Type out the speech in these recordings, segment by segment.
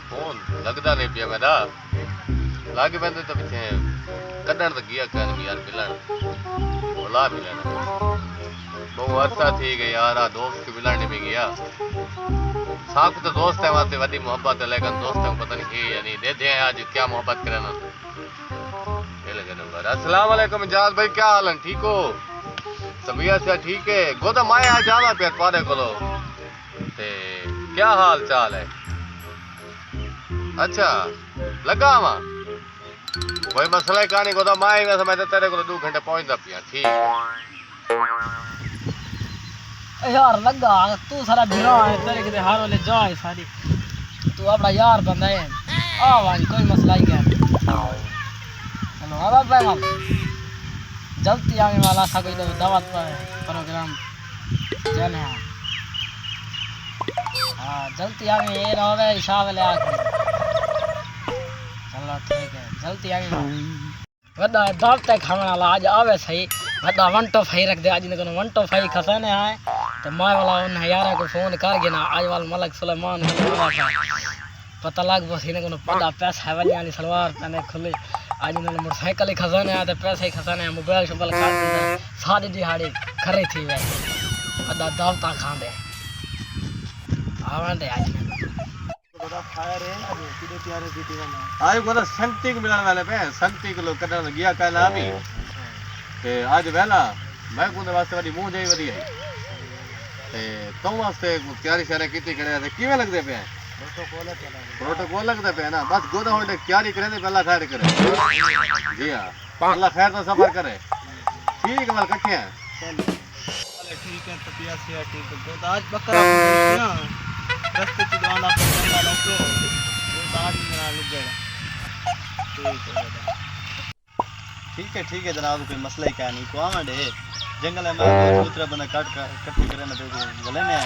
Phone लगदा नहीं पिया मेरा लागे बंदे तो पीछे कदर तो गया कर यार मिलन बुला मिलन बहु अरसा थी गई यार दोस्त के मिलने में गया साहब तो दोस्त है वहां से वही मोहब्बत है लेकिन दोस्त को पता नहीं की यानी दे दे आज क्या मोहब्बत करना ये लगे नंबर अस्सलाम वालेकुम इजाज भाई क्या हाल है ठीक हो तबीयत से ठीक है गोदा माए आ जाना पे तुम्हारे कोलो ते क्या हाल चाल है अच्छा लगा वहां कोई मसला ही कहानी गोदा माए वैसे मैं तेरे को 2 घंटे पहुंचदा पिया ठीक यार लगा तू सारा भिड़ा है तेरे के हार वाले जाए सारी तू अपना यार बंदा है आवाज कोई मसला ही क्या हेलो अब भाई जल्दी आने वाला था कोई दावत पर प्रोग्राम चल है हाँ जल्दी आगे ये रहोगे शाम ले आके चलो ठीक है जल्दी आगे वड्डा दावत खाने वाला आज आवे सही वड्डा 1 to 5 रख दे आज ने 1 to 5 खसाने आए तो माय वाला उन यारा को फोन कर गया ना आज वाल मलक सुलेमान पता लग बस इन्हें को बड़ा पैसा है वाली यानी सलवार पहने खुले आज इन्होंने मोटरसाइकिल ही खजाने आते पैसे ही खजाने मोबाइल शोबाइल काट सारी दिहाड़ी खरे थी वैसे बड़ा दावता खांदे आवांदे आज ने बड़ा फायर है ना किदे प्यारे दीदी का आज गोदा संगति को मिलने वाले पे संगति को लोग करने गया कहना अभी ते आज वेला मैं को वास्ते वाली मुंह जाई वदी है ते तो वास्ते तैयारी सारे कीती करे ते किवे लगदे पे प्रोटोकॉल लगदे पे ना बस गोदा होंडे तैयारी करे ने पहला खैर करे जी हां अल्लाह खैर तो सफर करे ठीक है वाल कठे हैं चल ठीक है तपिया से ठीक है गोदा आज बकरा ना रस्ते की दुआना पर चला लो तो आज मेरा लग गया ठीक है जनाब कोई मसला ही क्या नहीं को आवे जंगल में दूसरा बंदा कट्टी करे ना तो गले ने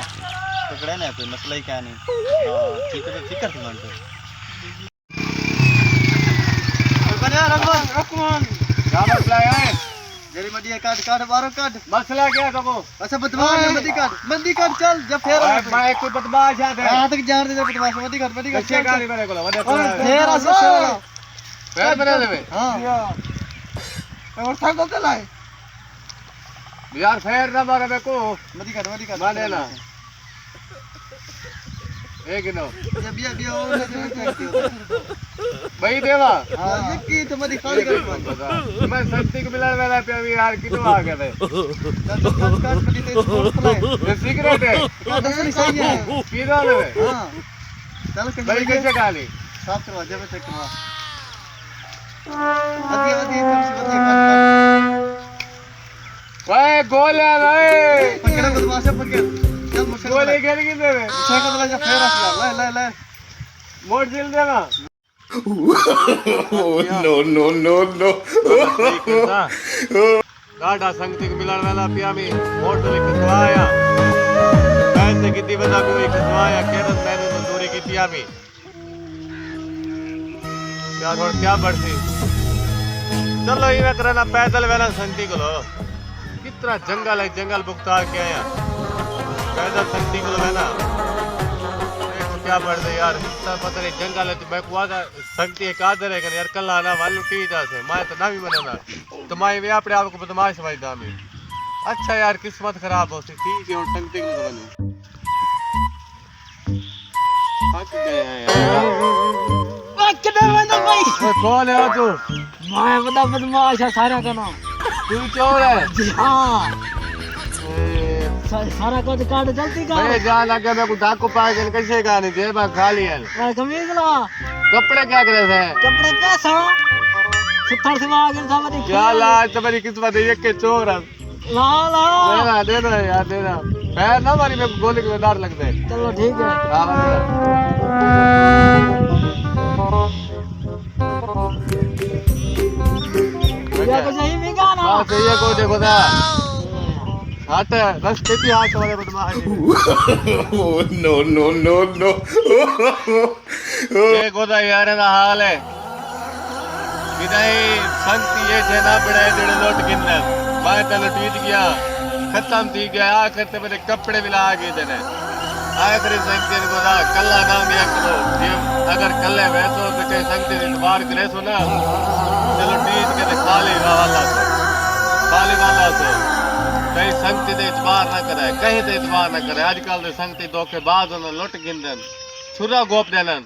पकड़े ना कोई मसला ही क्या नहीं ठीक है तू मान तो बना रखमान क्या मसला है जेरी मडिया काट बारो काट मसला क्या कबो अच्छा बदमाश है मंदी काट चल जब फेर मैं कोई बदमाश है हां तक जान दे बदमाश मंदी काट क्या गाड़ी मेरे को वदे फेर असो पैर बना लेवे हां और था को लाए यार फेर ना मारे मेरे को मंदी काट माने ना एक नो जब बिया ओ भाई देवा हां ये की तो मंदी खाली कर मैं संगति को मिलने वाला पे अभी यार कितो आ गए थे काट पड़ी ते स्पोर्ट लाए ये सिगरेट है नहीं सही है पी रहा है हां चल भाई कैसे गाली साफ करवा जब चेक करवा अधी ओए गोले रे पकड़ बदमाश पकड़ चल मुश्किल गोले घेर के देवे छह का बदला फेर असला ले मोड़ दिल देना no. डाटा संगति को मिलने वाला पिया में मोड़ तो लेके खवाया पैसे कितनी बता कोई खवाया केरस मैंने तो दूरी की पिया में यार और क्या बढ़ती चलो ये करना पैदल वाला संगति को लो कितना जंगल है जंगल भुगतार के आया पैदल संगति को लो है ना क्या बढ़ रहे यार इतना पता नहीं जंगल है तो मैं कुआदा संगति एक आदर है यार कल आना वालू टी जा से मैं तो ना भी बनाना तो मैं वे अपने आप को बदमाश समझदा मैं अच्छा यार किस्मत खराब हो सी ठीक है और संगति को बनो थक गए हैं यार किधर बंदा भाई कौन है तू मैं बड़ा बदमाश है सारा का नाम तू चोर है जी हां सारा कुछ काट जल्दी कर मैं जा लगे मैं को डाकू पाए के कैसे गाने दे मैं खा लिया मैं कमीज ला कपड़े क्या करे थे कपड़े कैसा सुथर से आगे सामने क्या लाज तुम्हारी किस्मत है एक के चोर है ला दे दो यार दे दो पैर ना मारी मेरे को गोली के डर लगता है चलो ठीक है ये कुछ नहीं भी गाना हां सही है को देखो था हट बस कितनी हाथ तुम्हारे बदमाश no. ये गोदा यार ना हाल है किदाई संगति ये जना बड़ाए डेढ़ लोट गिनने मैं तल टूट गया खत्म थी गया आखिर ते मेरे कपड़े भी ला गए देने आखिरी संगति को ना कल्ला ना दिया करो ये अगर कल्ले वैसो किसी संगति इतबार करे सो ना चलो ठीक के खाली वाला सो कहीं संगति दे इतबार ना करे कहीं ते इतबार ना करे आजकल दे संगति धोखेबाज न लुट गिंदन छुरा गोप देनन